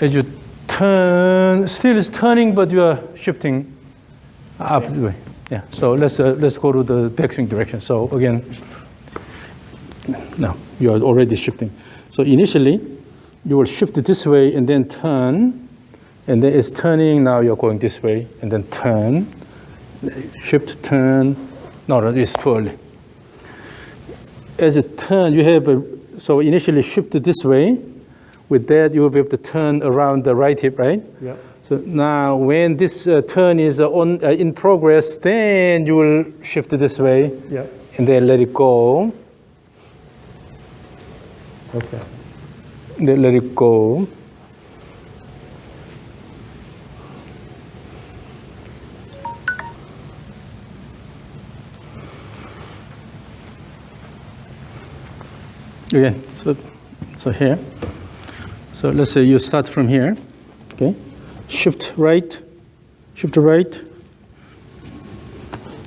as you turn, still it's turning, but you are shifting opposite way. Yeah. So let's go to the backswing direction. So again, now you are already shifting. So initially, you will shift this way and then turn, and then it's turning. Now you're going this way and then turn, shift, turn. No, it's too early. As you turn, you have so initially shift this way. With that, you will be able to turn around the right hip, right? Yeah. So now, when this turn is in progress, then you will shift this way, Yeah. and then let it go. Okay. Then let it go. Again, so here. So let's say you start from here, okay? Shift right,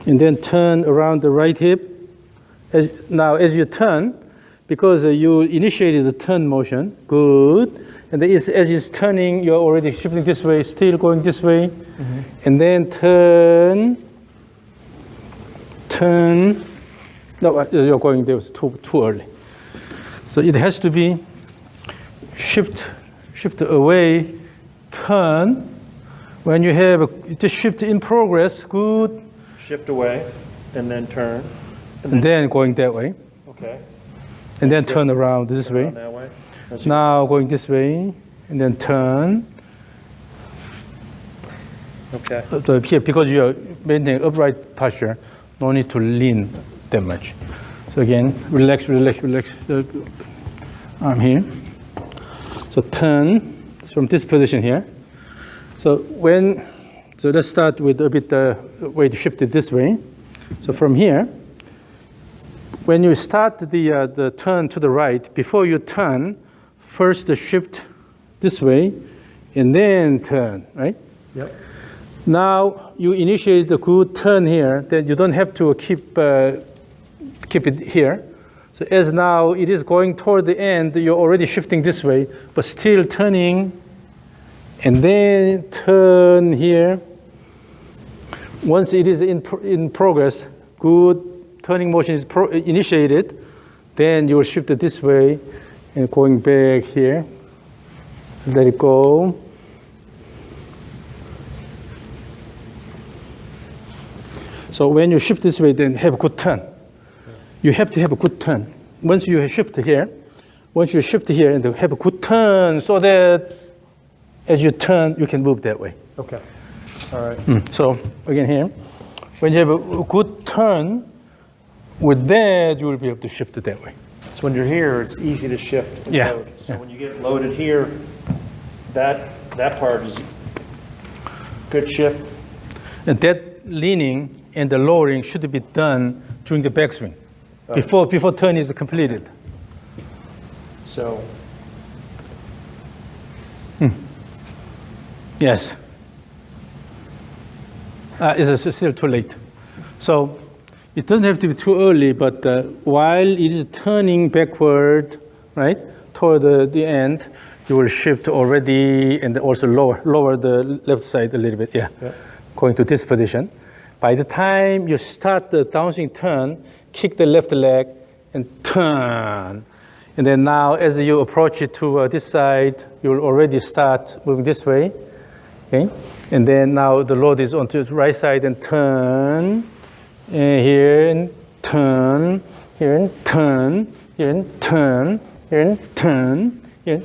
and then turn around the right hip. Now, as you turn, because you initiated the turn motion, good. And then as it's turning, you're already shifting this way, still going this way, and then turn. No, you're going there was too early. So it has to be shift away, turn. When you have the shift in progress, good. Shift away, and then turn. And then going that way. Okay. And then turn around this way. That way. Now going this way, and then turn. Okay. So here, because you are maintaining upright posture, no need to lean that much. So again, relax. I'm here. So turn from this position here. So let's start with a bit way to shift it this way. So from here, when you start the turn to the right, before you turn, first shift this way, and then turn, right? Yep. Now you initiate the good turn here, then you don't have to keep it here. So as now it is going toward the end, you're already shifting this way, but still turning, and then turn here. Once it is in progress, good turning motion is initiated, then you will shift it this way and going back here. Let it go. So when you shift this way, then have a good turn. You have to have a good turn. Once you shift here, and have a good turn, so that as you turn, you can move that way. Okay. All right. So again here, when you have a good turn, with that you will be able to shift it that way. So when you're here, it's easy to shift and Yeah. load. So when you get loaded here, that part is good shift. And that leaning and the lowering should be done during the backswing, before turn is completed. So. Yes. It's still too late. So it doesn't have to be too early, but while it is turning backward, right, toward the end, you will shift already and also lower the left side a little bit, yeah. Going to this position. By the time you start the downswing turn, kick the left leg and turn. And then now as you approach it to this side, you will already start moving this way. Okay, and then now the load is onto the right side and turn, and here and turn, here and turn, here and turn, here and turn, here and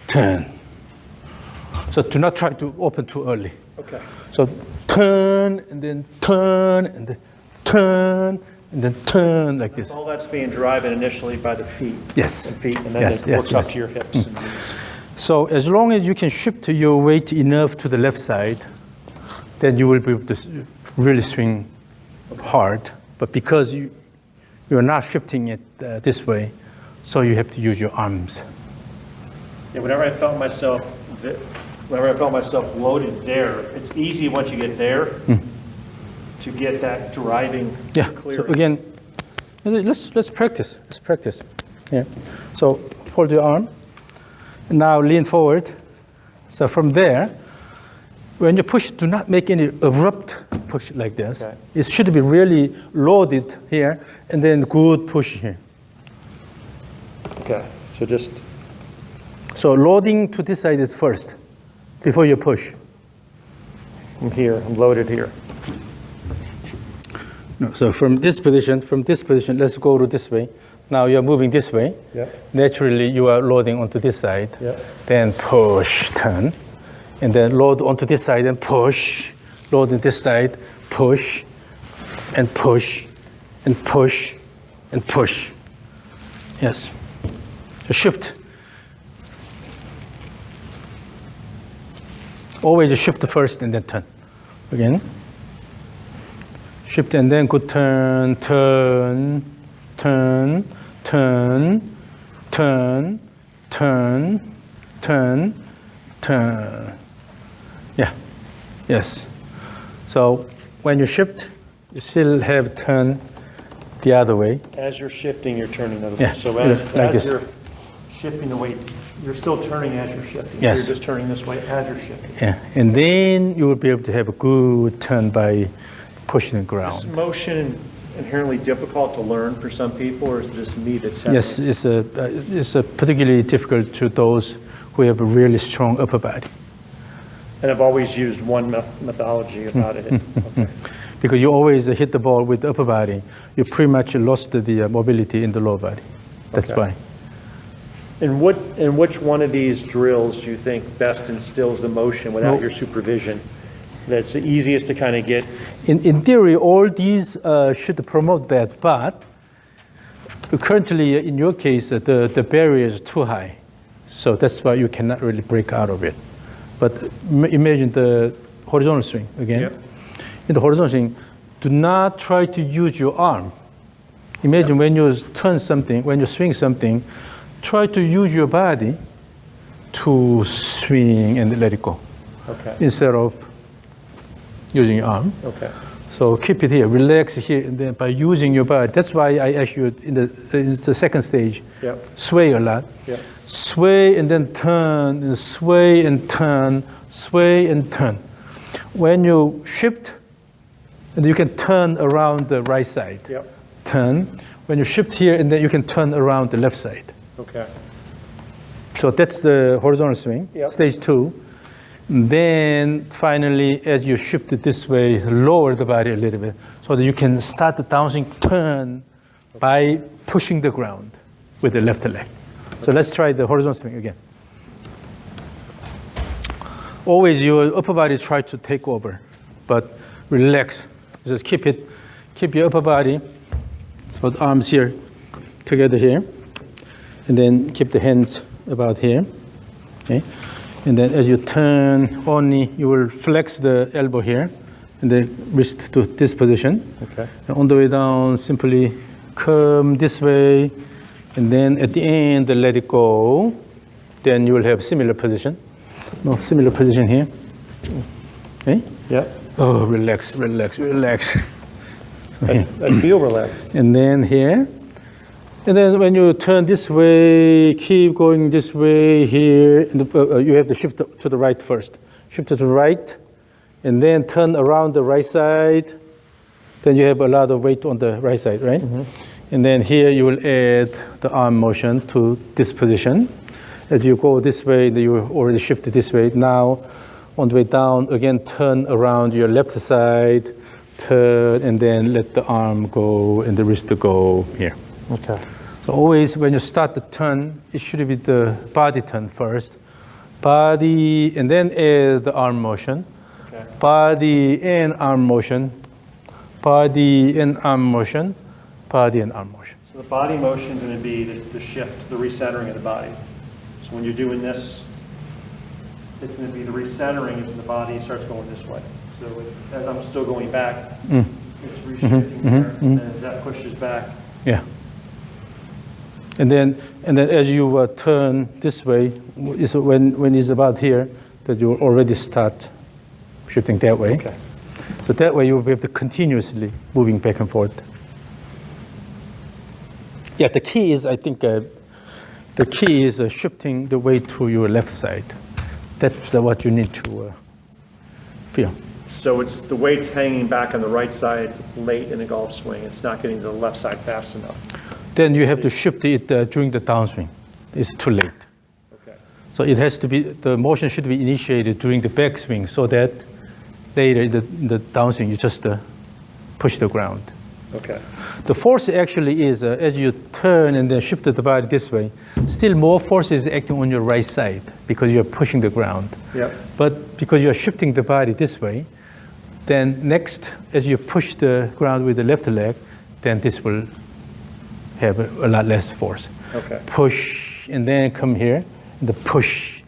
turn. So do not try to open too early. Okay. So turn and then turn and then turn and then turn like this. All that's being driven initially by the feet. Yes. The feet, and then Yes, it yes, works up yes. to your hips and knees. So as long as you can shift your weight enough to the left side, then you will be able to really swing hard. But because you're not shifting it this way, so you have to use your arms. Yeah, whenever I felt myself loaded there, it's easy once you get there to get that driving Yeah. clear. So again, let's practice. Let's practice. Yeah. So hold your arm. Now lean forward. So from there, when you push, do not make any abrupt push like this. Okay. It should be really loaded here, and then good push here. Okay, so just, So loading to this side is first, before you push. I'm here, I'm loaded here. No, so from this position, let's go to this way. Now you're moving this way. Yep. Naturally, you are loading onto this side. Yep. Then push, turn. And then load onto this side and push. Load on this side, push, and push, and push, and push. Yes. So shift. Always shift first and then turn. Again. Shift and then good turn, turn, turn, turn, turn, turn, turn, turn. Yeah, yes. So when you shift, you still have turn the other way. As you're shifting, you're turning the other Yeah, way. So like as this. you're shifting the weight, you're still turning as you're shifting. Yes. So you're just turning this way as you're shifting. Yeah, and then you will be able to have a good turn by pushing the Is ground. motion inherently difficult to learn for some people, or is it just me that's Yes, it's particularly difficult to those who have a really strong upper body. And I've always used one methodology about it. Okay. Because you always hit the ball with the upper body, you pretty much lost the mobility in the lower body. That's Okay. why. And which one of these drills do you think best instills the motion without Well- your supervision? That's the easiest to kind of get. In theory, all these should promote that, but currently, in your case, the barrier is too high. So that's why you cannot really break out of it. But imagine the horizontal swing again. Yep. In the horizontal swing, do not try to use your arm. Imagine when you turn something, when you swing something, try to use your body to swing and let it go Okay. instead of using your arm. Okay. So keep it here, relax here, and then by using your body. That's why I asked you in the second stage, Yep. sway a lot. Yep. Sway and then turn, and sway and turn, sway and turn. When you shift, and you can turn around the right side. Yep. Turn. When you shift here, and then you can turn around the left side. Okay. So that's the horizontal swing, Yep. stage 2. Then finally, as you shift it this way, lower the body a little bit so that you can start the downswing turn by pushing the ground with the left leg. So let's try the horizontal swing again. Always your upper body try to take over, but relax. Just keep it, keep your upper body, so the arms here, together here, and then keep the hands about here, okay? And then as you turn, only you will flex the elbow here, and the wrist to this position. Okay. And on the way down, simply come this way, and then at the end, let it go. Then you will have similar position. No, similar position here. Okay? Yep. Oh, relax, relax, relax. I feel relaxed. And then here. And then when you turn this way, keep going this way here. And you have to shift to the right first. Shift to the right, and then turn around the right side. Then you have a lot of weight on the right side, right? Mm-hmm. And then here you will add the arm motion to this position. As you go this way, you already shifted this way. Now, on the way down, again, turn around your left side, turn, and then let the arm go and the wrist go here. Okay. So always when you start the turn, it should be the body turn first. Body, and then add the arm motion. Okay. Body and arm motion. Body and arm motion. Body and arm motion. So the body motion is going to be the shift, the recentering of the body. So when you're doing this, it's going to be the recentering and the body starts going this way. So as I'm still going back, it's reshifting there, and then that pushes back. Yeah. And then as you turn this way, is when it's about here, that you already start shifting that way. Okay. So that way you will be able to continuously moving back and forth. Yeah, the key is, I think, The key is shifting the weight to your left side. That's what you need to feel. So it's the weight's hanging back on the right side late in the golf swing. It's not getting to the left side fast enough. Then you have to shift it during the downswing. It's too late. Okay. So it has to be, the motion should be initiated during the backswing so that later in the downswing you just push the ground. Okay. The force actually is, as you turn and then shift the body this way, still more force is acting on your right side because you're pushing the ground. Yep. But because you're shifting the body this way, then next, as you push the ground with the left leg, then this will have a lot less force. Okay. Push, and then come here, and then push,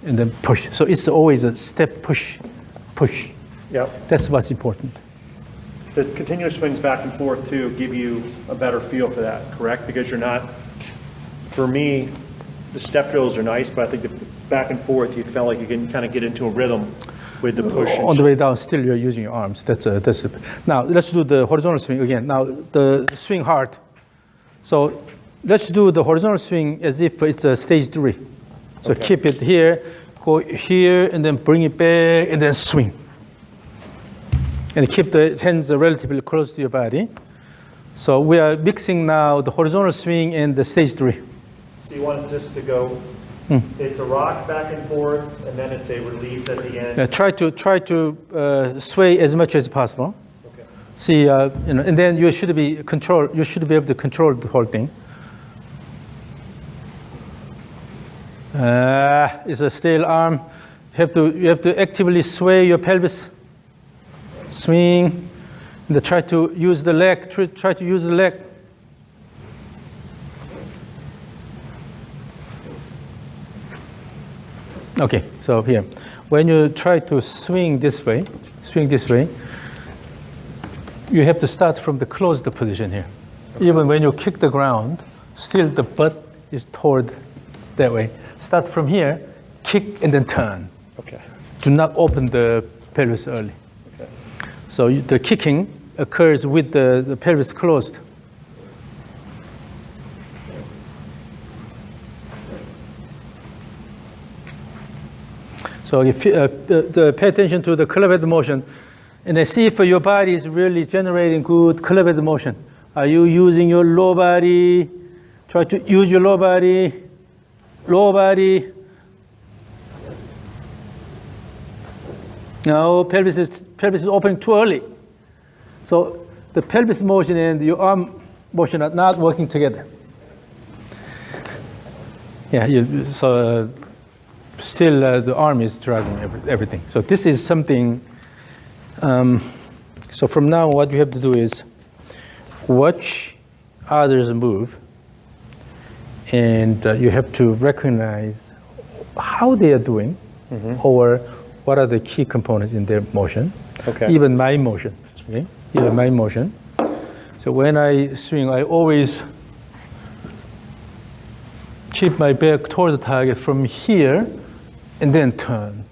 and then push. So it's always a step push, push. Yep. That's what's important. The continuous swings back and forth too give you a better feel for that, correct? Because you're not, for me, the step drills are nice, but I think the back and forth, you felt like you can kind of get into a rhythm with the push. On the way down, still you're using your arms. Now let's do the horizontal swing again. Now the swing hard. So let's do the horizontal swing as if it's a stage 3. So Okay. Keep it here, go here, and then bring it back, and then swing. And keep the hands relatively close to your body. So we are mixing now the horizontal swing and the stage 3. So you want this to go, it's a rock back and forth, and then it's a release at the end. Now try to sway as much as possible. Okay. See, and then you should be able to control the whole thing. It's a still arm. You have to actively sway your pelvis. Swing, and try to use the leg. Try to use the leg. Okay, so here, when you try to swing this way, you have to start from the closed position here. Okay. Even when you kick the ground, still the butt is toward that way. Start from here, kick, and then turn. Okay. Do not open the pelvis early. Okay. So the kicking occurs with the pelvis closed. So if pay attention to the club head motion, and then see if your body is really generating good club head motion. Are you using your lower body? Try to use your lower body. Lower body. No, pelvis is opening too early. So the pelvis motion and your arm motion are not working together. Yeah, still the arm is dragging everything. So this is something, so from now what you have to do is watch others move, and you have to recognize how they are doing, or what are the key components in their motion. Okay. Even my motion, okay? Even my motion. So when I swing, I always keep my back toward the target from here, and then turn.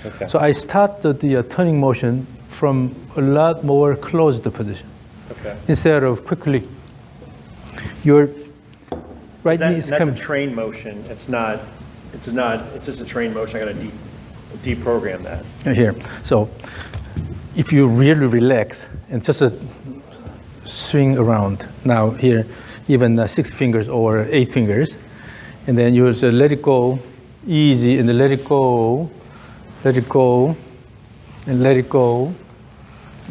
Okay. So I start the turning motion from a lot more closed position. Okay. Instead of quickly. Your right knee is That's coming. a train motion. It's just a train motion. I got to deprogram that. Here. So if you really relax and just swing around, now here, even 6 fingers or 8 fingers, and then you just let it go, easy, and then let it go, and let it go,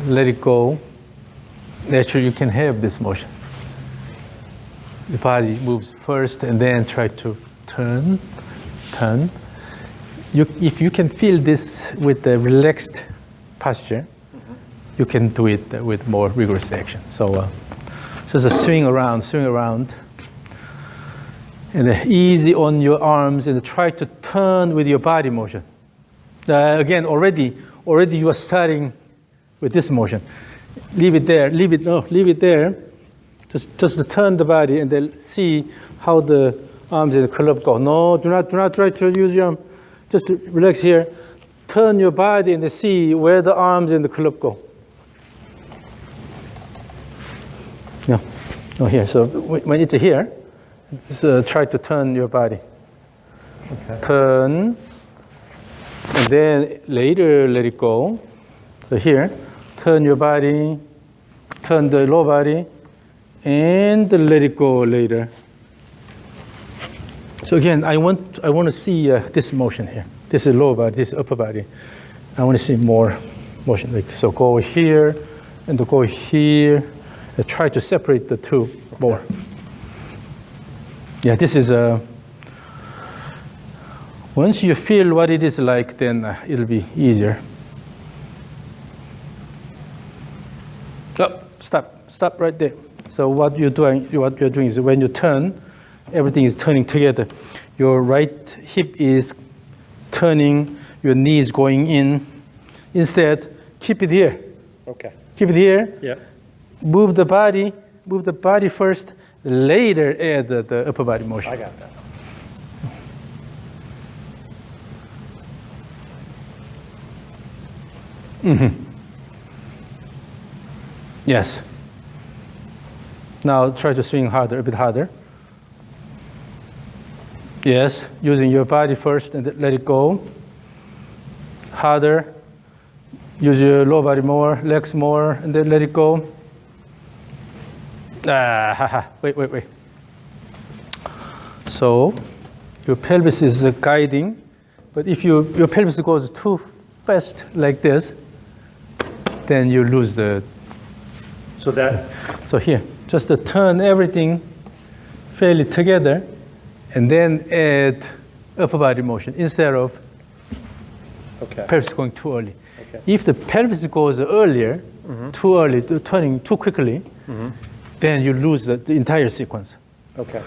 let it go. Naturally, you can have this motion. The body moves first, and then try to turn. If you can feel this with the relaxed posture, you can do it with more rigorous action. So just a swing around, and easy on your arms, and try to turn with your body motion. Again, already you are starting with this motion. Leave it there. Leave it there. Just to turn the body, and then see how the arms and the club go. No, do not try to use your arm. Just relax here. Turn your body and see where the arms and the club go. No, here. So when it's here, So try to turn your body. Okay. Turn, and then later let it go. So here, turn your body, turn the lower body, and let it go later. So again, I want to see this motion here. This is lower body, this is upper body. I want to see more motion like this. So go here, and go here. And try to separate the two more. Yeah, this is once you feel what it is like, then it'll be easier. Oh, stop right there. So what you're doing is when you turn, everything is turning together. Your right hip is turning, your knee is going in. Instead, keep it here. Okay. Keep it here. Yeah. Move the body first, later add the upper body motion. I got that. Yes. Now try to swing harder, a bit harder. Yes, using your body first and let it go. Harder. Use your lower body more, legs more, and then let it go. Wait. So your pelvis is guiding, but if your pelvis goes too fast like this, then you lose the. So here, just to turn everything fairly together, and then add upper body motion instead of pelvis going too early. Okay. If the pelvis goes earlier, too early, turning too quickly, then you lose the entire sequence. Okay.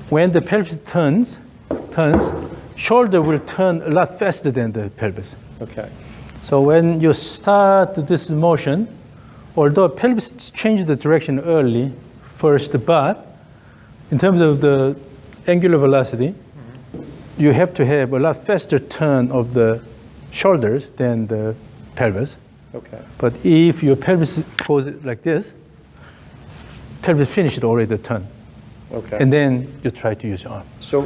When the pelvis turns, shoulder will turn a lot faster than the pelvis. Okay. So when you start this motion, although pelvis changes the direction early first, but in terms of the angular velocity, you have to have a lot faster turn of the shoulders than the pelvis. Okay. But if your pelvis goes like this, pelvis finished already the turn. Okay. And then you try to use your arm. So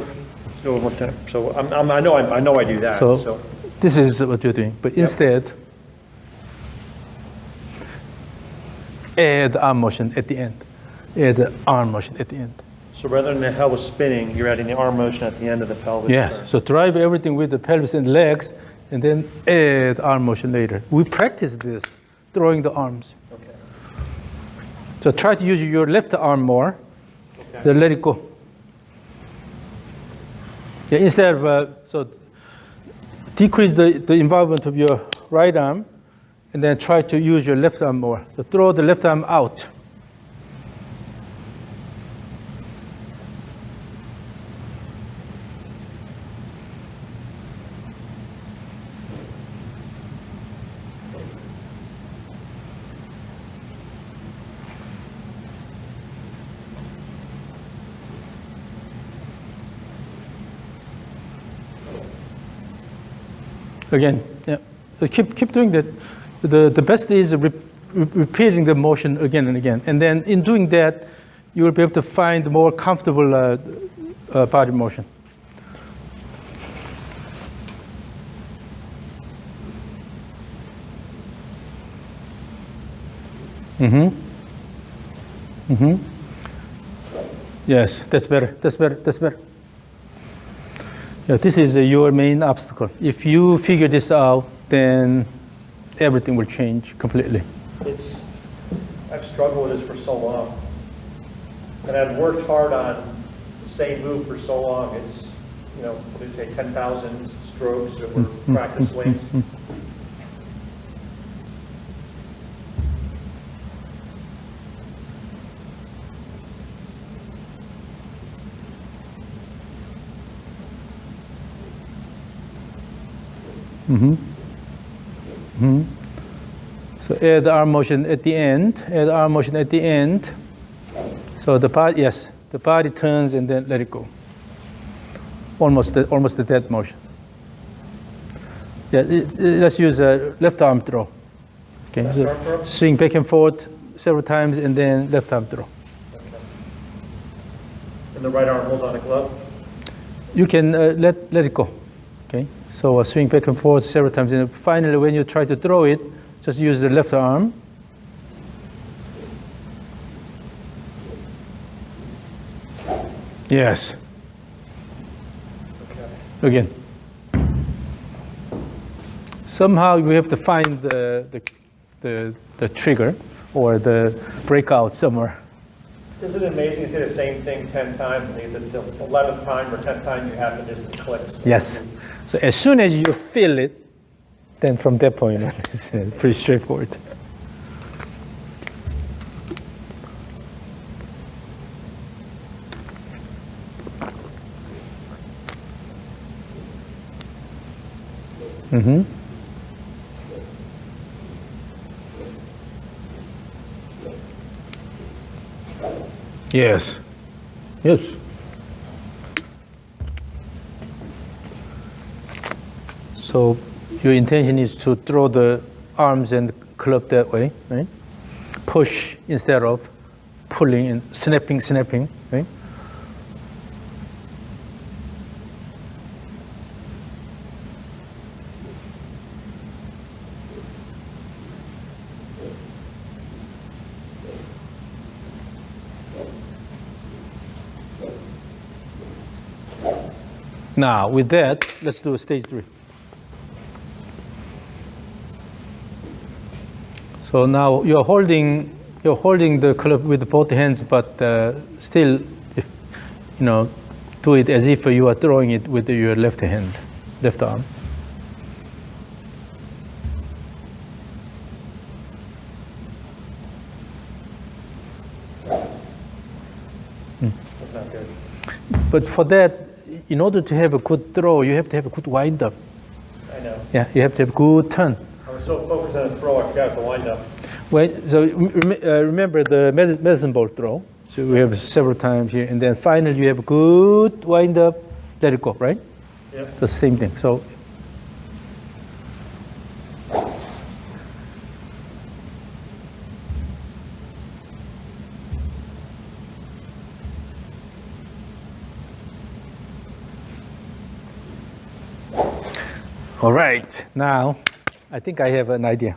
one time. So I know I do that. So this is what you're doing. But instead, add arm motion at the end. Add the arm motion at the end. So rather than the pelvis spinning, you're adding the arm motion at the end of the pelvis. Yes. turn. So drive everything with the pelvis and legs, and then add arm motion later. We practice this, throwing the arms. Okay. So try to use your left arm more. Okay. Then let it go. Yeah, instead of so decrease the involvement of your right arm, and then try to use your left arm more. So throw the left arm out. Again, yeah. So keep doing that. The best is repeating the motion again and again. And then in doing that, you will be able to find more comfortable body motion. Yes, that's better. That's better. That's better. Yeah, this is your main obstacle. If you figure this out, then everything will change completely. I've struggled with this for so long. And I've worked hard on the same move for so long. It's, what do you say, 10,000 strokes or practice swings. So add the arm motion at the end. Add the arm motion at the end. So the body, yes, the body turns and then let it go. Almost the dead motion. Yeah, let's use a left arm throw. Okay, so swing back and forth several times and then left arm throw. And the right arm holds on the glove? You can let it go. Okay. So swing back and forth several times. And finally, when you try to throw it, just use the left arm. Yes. Okay. Again. Somehow we have to find the trigger or the breakout somewhere. Isn't it amazing you say the same thing 10 times and the 11th time or 10th time you have this, it clicks? Yes. So as soon as you feel it, then from that point on, it's pretty straightforward. Mm-hmm. Yes. Yes. So your intention is to throw the arms and club that way, right? Push instead of pulling and snapping, right? Now, with that, let's do stage 3. So now you're holding the club with both hands, but still, if, do it as if you are throwing it with your left hand, left arm. That's not good. But for that, in order to have a good throw, you have to have a good wind up. I know. Yeah, you have to have a good turn. I was so focused on the throw, I forgot the wind up. Well, so remember the medicine ball throw. So we have several times here, and then finally you have a good wind up, let it go, right? Yep. The same thing. So. All right, now I think I have an idea.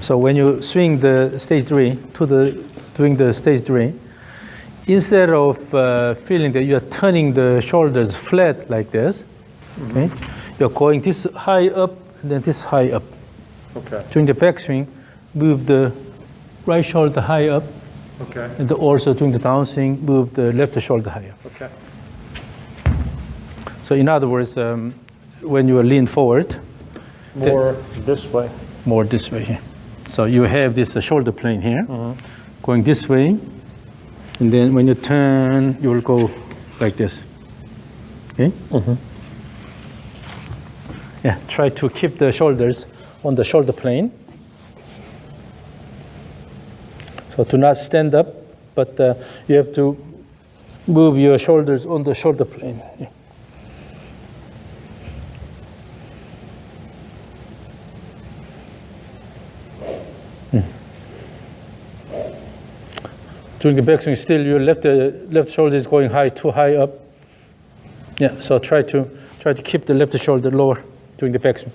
So when you swing the stage 3 doing the stage 3, instead of feeling that you are turning the shoulders flat like this, okay, you're going this high up and then this high up. Okay. During the backswing, move the right shoulder high up, Okay. and also during the downswing, move the left shoulder high up. Okay. So in other words, when you lean forward, More this way. more this way here. So you have this shoulder plane here, going this way, and then when you turn, you will go like this. Okay? Yeah, try to keep the shoulders on the shoulder plane. So to not stand up, but you have to move your shoulders on the shoulder plane. Yeah. During the backswing, still your left shoulder is going high, too high up. Yeah, so try to keep the left shoulder lower during the backswing.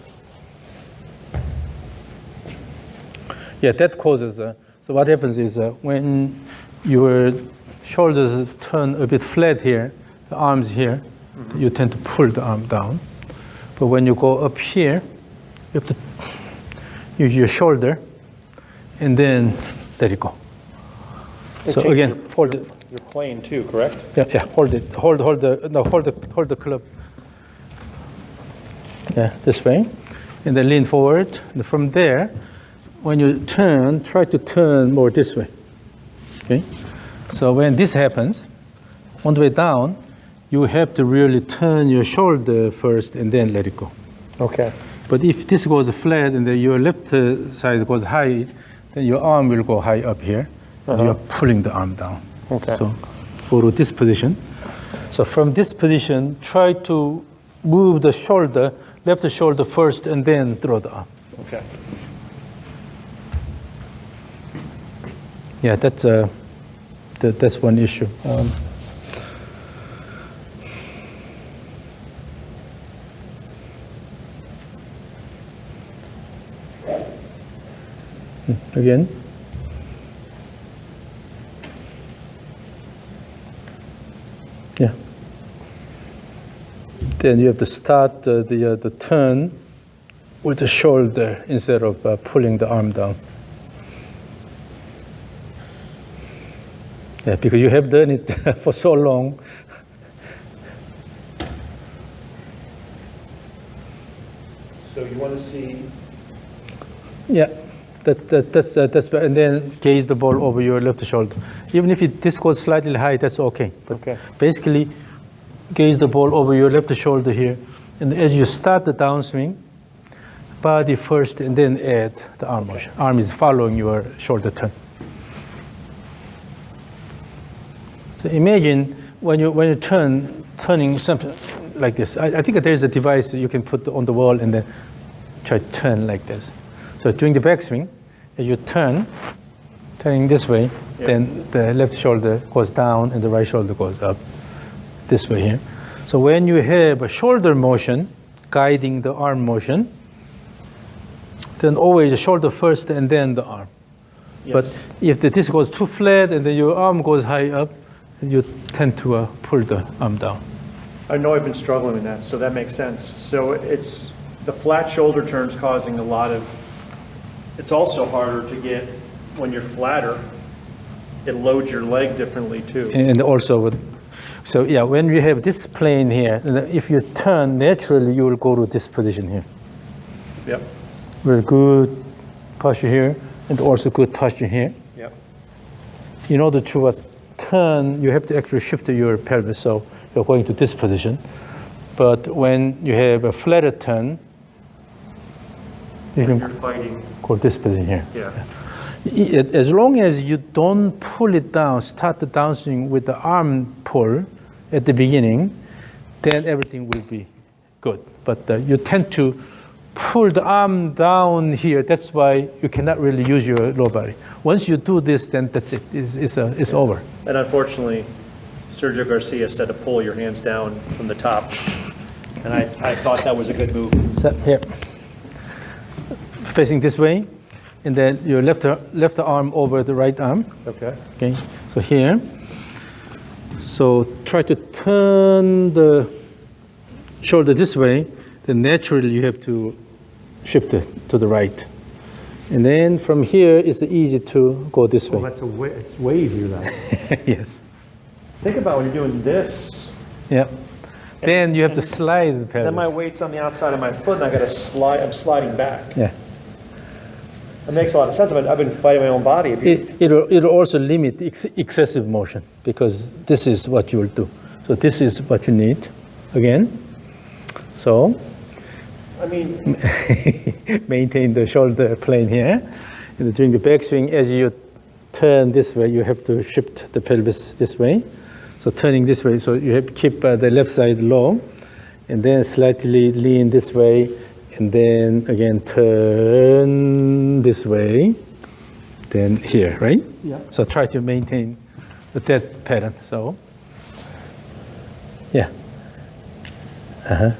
Yeah, that causes. So what happens is when your shoulders turn a bit flat here, the arms here, you tend to pull the arm down. But when you go up here, you have to use your shoulder, and then let it go. So again, hold it. You're playing too, correct? Yeah, hold it. Hold the club. Yeah, this way, and then lean forward. And from there, when you turn, try to turn more this way. Okay. So when this happens, on the way down, you have to really turn your shoulder first, and then let it go. Okay. But if this goes flat and then your left side goes high, then your arm will go high up here. You are pulling the arm down. Okay. So go to this position. So from this position, try to move the shoulder, left shoulder first, and then throw the arm. Okay. Yeah, that's that's one issue. Again. Yeah. Then you have to start the turn with the shoulder instead of pulling the arm down. Yeah, because you have done it for so long. So you want to see. Yeah, that's and then gaze the ball over your left shoulder. Even if this goes slightly high, that's okay. But Okay. basically, gaze the ball over your left shoulder here, and as you start the downswing, body first, and then add the arm motion. Arm is following your shoulder turn. So imagine when you turning something like this. I think there's a device that you can put on the wall and then try to turn like this. So during the backswing, as you turning this way, then the left shoulder goes down and the right shoulder goes up this way here. So when you have a shoulder motion guiding the arm motion, then always the shoulder first and then the arm. Yes. But if this goes too flat and then your arm goes high up, you tend to pull the arm down. I know I've been struggling with that, so that makes sense. So it's the flat shoulder turns causing a lot of. It's also harder to get when you're flatter. It loads your leg differently too. And also, so yeah, when you have this plane here, if you turn naturally, you will go to this position here. Yep. Very good posture here, and also good posture here. Yep. In order to turn, you have to actually shift your pelvis, so you're going to this position. But when you have a flatter turn, you can You're fighting. go this position here. Yeah. As long as you don't pull it down, start the downswing with the arm pull at the beginning, then everything will be good. But you tend to pull the arm down here. That's why you cannot really use your lower body. Once you do this, then that's it. It's over. And unfortunately, Sergio Garcia said to pull your hands down from the top, and I thought that was a good move. So here, facing this way, and then your left arm over the right arm. Okay. Okay, so here. So try to turn the shoulder this way, then naturally you have to shift it to the right. And then from here, it's easy to go this way. Well, it's way easier then. Yes. Think about when you're doing this. Yeah. Then you have to slide the pelvis. Then my weight's on the outside of my foot, and I got to slide. I'm sliding back. Yeah. It makes a lot of sense. I've been fighting my own body. It'll also limit excessive motion, because this is what you will do. So this is what you need. Again. So. I mean, maintain the shoulder plane here. And during the backswing, as you turn this way, you have to shift the pelvis this way. So turning this way, so you have to keep the left side low, and then slightly lean this way, and then again turn this way, then here, right? Yeah. So try to maintain that pattern. So, yeah. Uh-huh.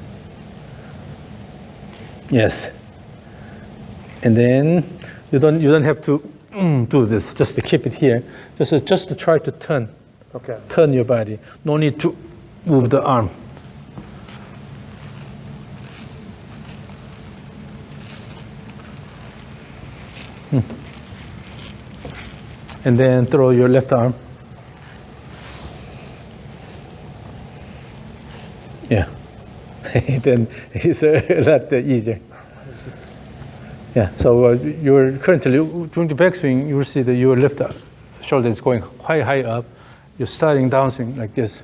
Yes. And then you don't have to do this. Just to keep it here. Just to try to turn. okay. Turn your body. No need to move the arm. And then throw your left arm. Yeah. Then it's a lot easier. Yeah, so you're currently, during the backswing, you will see that your left shoulder is going quite high up. You're starting downswing like this.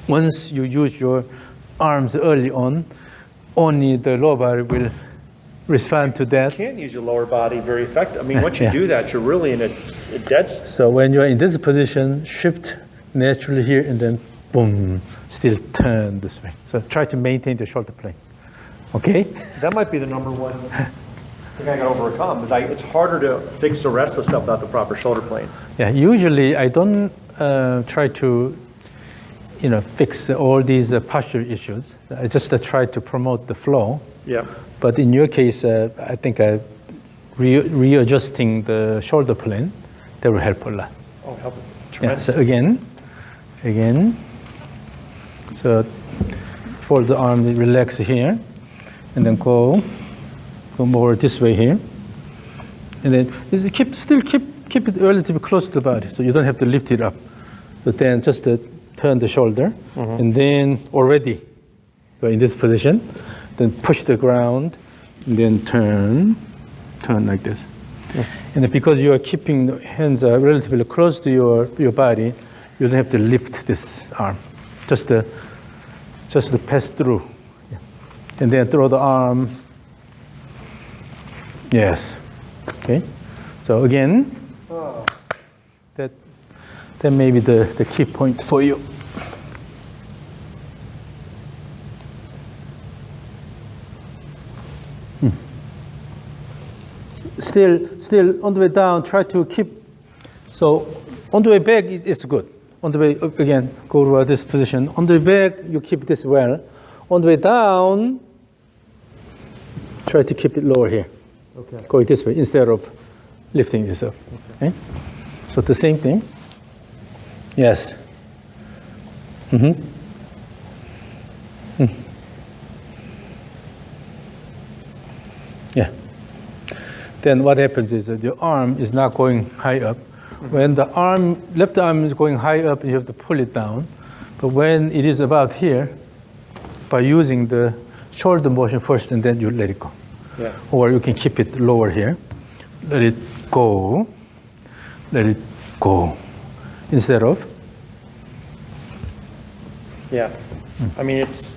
Once you use your arms early on, only the lower body will respond to that. You can't use your lower body very effectively. I mean, once you do that, you're really in a dead. So when you're in this position, shift naturally here, and then boom, still turn this way. So try to maintain the shoulder plane. Okay? That might be the number one thing I got to overcome is it's harder to fix the rest of the stuff without the proper shoulder plane. Yeah, usually I don't try to, fix all these posture issues. I just try to promote the flow. Yeah. But in your case, I think readjusting the shoulder plane, that will help a lot. Oh, help it. Yeah, Tremendous. so again. So fold the arm, relax here, and then go more this way here. And then still keep it relatively close to the body, so you don't have to lift it up. But then just turn the shoulder, and then already you're in this position. Then push the ground, and then turn like this. And then because you are keeping the hands relatively close to your body, you don't have to lift this arm. Just to pass through. Yeah. And then throw the arm. Yes. Okay. So again, that may be the key point for you. Still on the way down, try to keep, so on the way back, it's good. On the way up again, go to this position. On the way back, you keep this well. On the way down, try to keep it lower here. Okay. Go this way instead of lifting this up. Okay? So the same thing. Yes. Yeah. Then what happens is that your arm is not going high up. When the left arm is going high up, you have to pull it down. But when it is about here, by using the shoulder motion first, and then you let it go. Yeah. Or you can keep it lower here. Let it go. Let it go. Instead of. Yeah. I mean, it's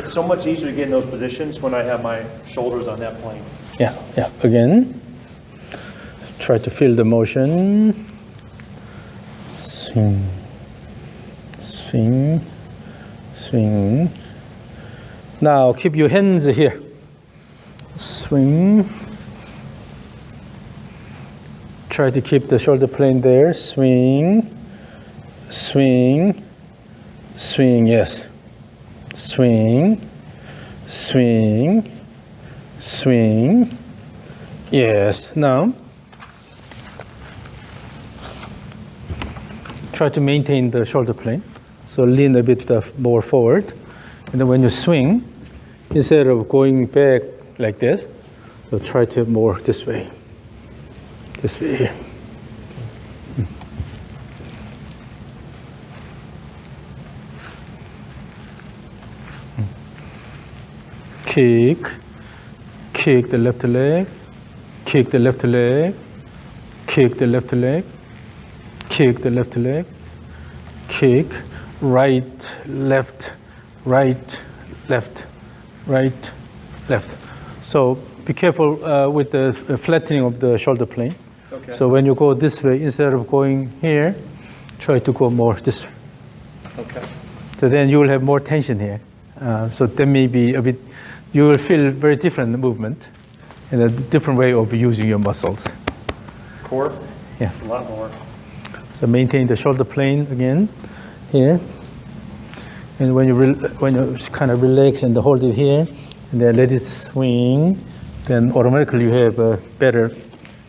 so much easier to get in those positions when I have my shoulders on that plane. Yeah. Again. Try to feel the motion. Swing. Now keep your hands here. Swing. Try to keep the shoulder plane there. Swing. Yes. Swing. Yes. Now try to maintain the shoulder plane. So lean a bit more forward. And then when you swing, instead of going back like this, so try to more this way. This way here. Kick the left leg, kick the left leg, kick the left leg, kick the left leg, kick, right, left, right, left, right, left. So be careful with the flattening of the shoulder plane. Okay. So when you go this way, instead of going here, try to go more this way. Okay. So then you will have more tension here. So there may be a bit, you will feel very different movement and a different way of using your muscles. Core? Yeah. A lot more. So maintain the shoulder plane again here. And when you kind of relax and hold it here, and then let it swing, then automatically you have a better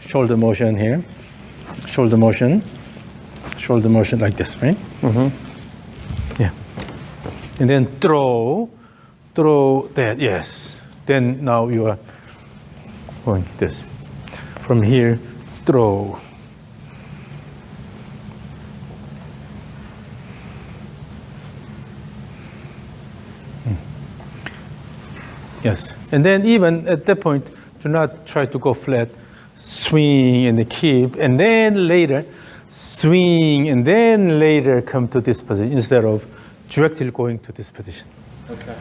shoulder motion here. Shoulder motion like this, right? Yeah. And then throw that, yes. Then now you are going this. From here, throw. Yes. And then even at that point, do not try to go flat. Swing and keep, and then later swing, and then later come to this position instead of directly going to this position. Okay.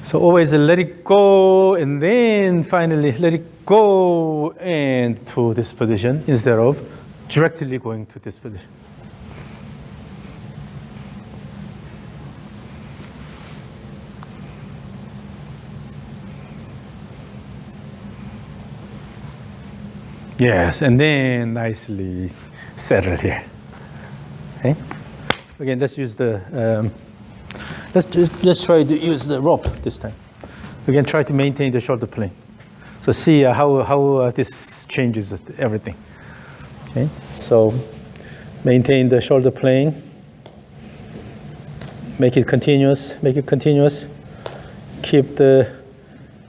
So always let it go, and then finally let it go and to this position instead of directly going to this position. Yes, and then nicely settle here. Okay. Again, let's use the. Let's try to use the rope this time. Again, try to maintain the shoulder plane. So see how this changes everything. Okay. So maintain the shoulder plane. Make it continuous. Make it continuous. Keep the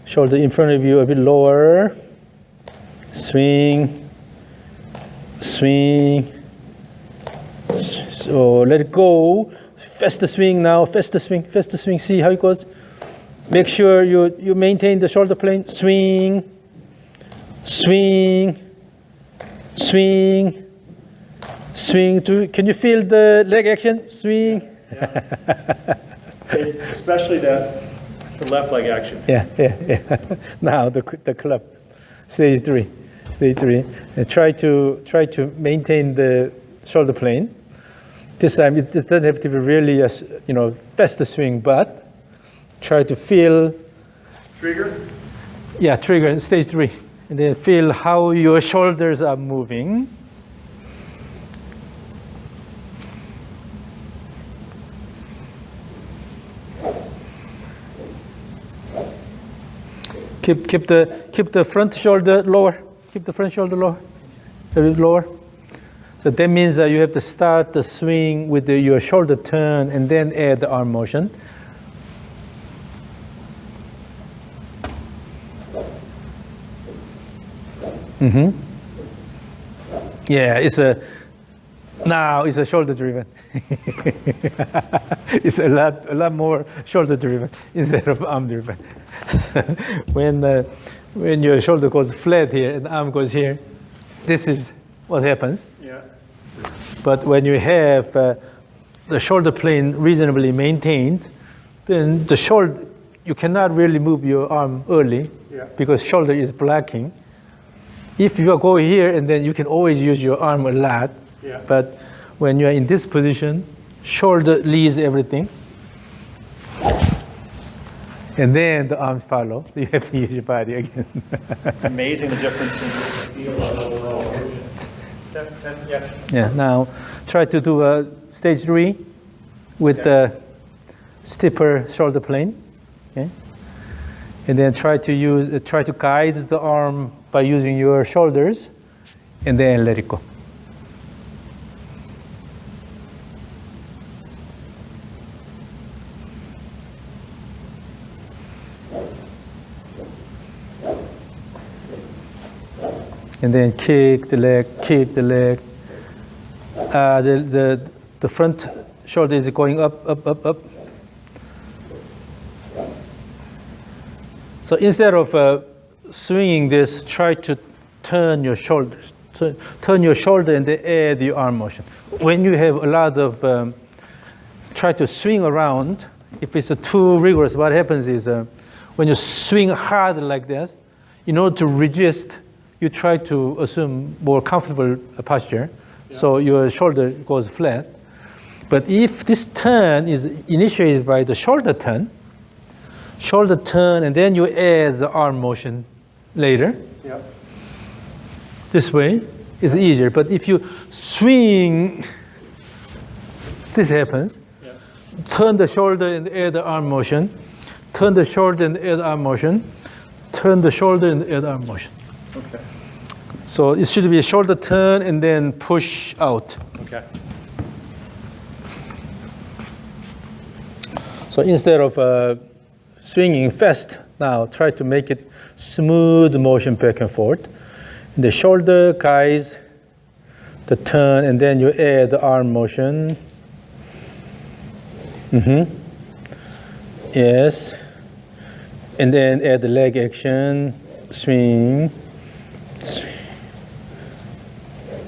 shoulder in front of you a bit lower. Swing. Swing. So let it go. Faster swing now. Faster swing. Faster swing. See how it goes. Make sure you maintain the shoulder plane. Swing. Swing. Swing. Swing. Can you feel the leg action? Swing. Yeah. Especially the left leg action. Yeah. Now the club. Stage 3. Stage 3. And try to maintain the shoulder plane. This time it doesn't have to be really a faster swing, but try to feel. Trigger? Yeah, trigger, stage 3. And then feel how your shoulders are moving. Keep the front shoulder lower. Keep the front shoulder lower. A bit lower. So that means that you have to start the swing with your shoulder turn and then add the arm motion. Yeah, now it's a shoulder driven. It's a lot more shoulder driven instead of arm driven. When your shoulder goes flat here and the arm goes here, this is what happens. Yeah. But when you have the shoulder plane reasonably maintained, then you cannot really move your arm early because shoulder is blocking. If you go here, and then you can always use your arm a lot. Yeah. But when you're in this position, shoulder leads everything. And then the arms follow. You have to use your body again. It's amazing the difference in the feel of overall. Yeah, now try to do a stage 3 with the steeper shoulder plane. Okay? And then try to guide the arm by using your shoulders, and then let it go. And then kick the leg, kick the leg. The front shoulder is going up. So instead of swinging this, try to turn your shoulders. Turn your shoulder and then add your arm motion. When you have a lot of, try to swing around. If it's too rigorous, what happens is when you swing hard like this, in order to resist, you try to assume more comfortable posture. Yeah. So your shoulder goes flat. But if this turn is initiated by the shoulder turn, and then you add the arm motion later. Yeah. This way is easier. But if you swing, this happens. Yeah. Turn the shoulder and add the arm motion. Turn the shoulder and add arm motion. Turn the shoulder and add arm motion. Okay. So it should be a shoulder turn and then push out. Okay. So instead of swinging fast, now try to make it smooth motion back and forth. And the shoulder guides the turn, and then you add the arm motion. Yes. And then add the leg action, swing.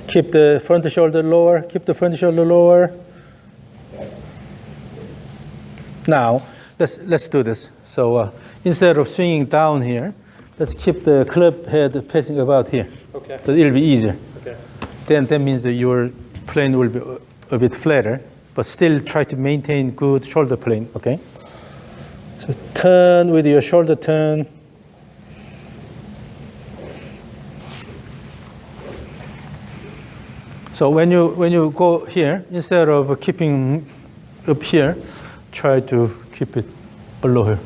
Keep the front shoulder lower, keep the front shoulder lower. Now, let's do this. So instead of swinging down here, let's keep the club head passing about here. Okay. So it'll be easier. Okay. Then that means that your plane will be a bit flatter, but still try to maintain good shoulder plane, okay? So turn with your shoulder turn. So when you go here, instead of keeping up here, try to keep it below here.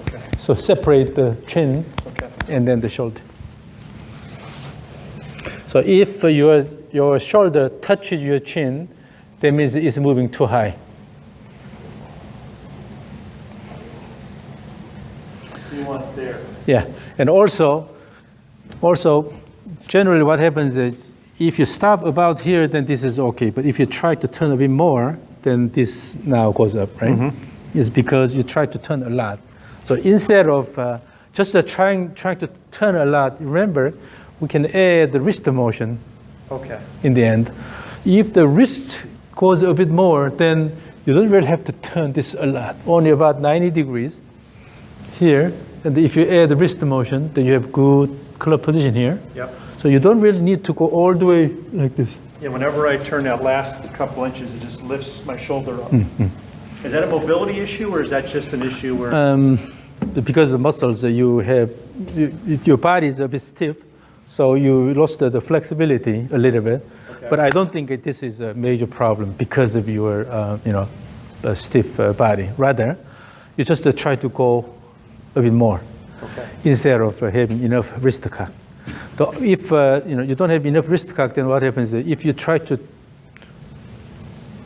Okay. So separate the chin Okay. and then the shoulder. So if your shoulder touches your chin, that means it's moving too high. You want it there. Yeah, and also, generally what happens is if you stop about here, then this is okay. But if you try to turn a bit more, then this now goes up, right? Mm-hmm. It's because you try to turn a lot. So instead of just trying to turn a lot, remember, we can add the wrist motion Okay. in the end. If the wrist goes a bit more, then you don't really have to turn this a lot, only about 90 degrees here. And if you add the wrist motion, then you have good club position here. Yep. So you don't really need to go all the way like this. Yeah, whenever I turn that last couple inches, it just lifts my shoulder up. Is that a mobility issue, or is that just an issue where? Because the muscles you have, your body is a bit stiff, so you lost the flexibility a little bit. Okay. But I don't think this is a major problem because of your, stiff body. Rather, you just try to go a bit more Okay. instead of having enough wrist cock. So if you don't have enough wrist cock, then what happens is if you try to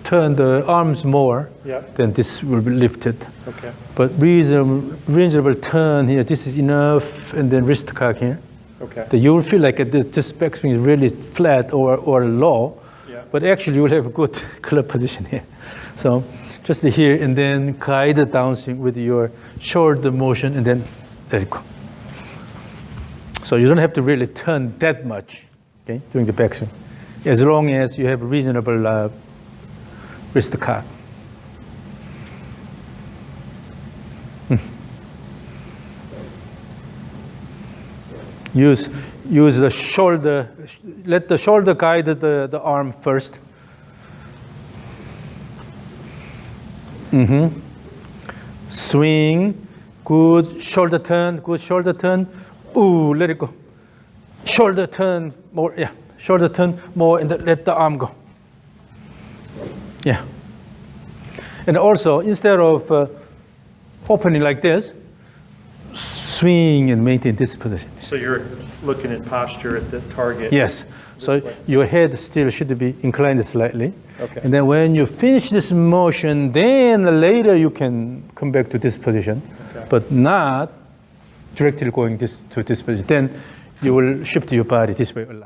turn the arms more, Yep. then this will be lifted. Okay. But reasonable turn here, this is enough, and then wrist cock here. Okay. Then you will feel like this backswing is really flat or low, Yeah. but actually you will have a good club position here. So just here, and then guide the downswing with your shoulder motion, and then there you go. So you don't have to really turn that much, okay, during the backswing, as long as you have a reasonable wrist cock. Use the shoulder, let the shoulder guide the arm first. Swing, good shoulder turn, Ooh, let it go. Shoulder turn more, yeah. Shoulder turn more, and let the arm go. Yeah. And also, instead of opening like this, swing and maintain this position. So you're looking at posture at the target. Yes. So way. your head still should be inclined slightly. Okay. And then when you finish this motion, then later you can come back to this position, Okay. but not directly going to this position. Then you will shift your body this way a lot.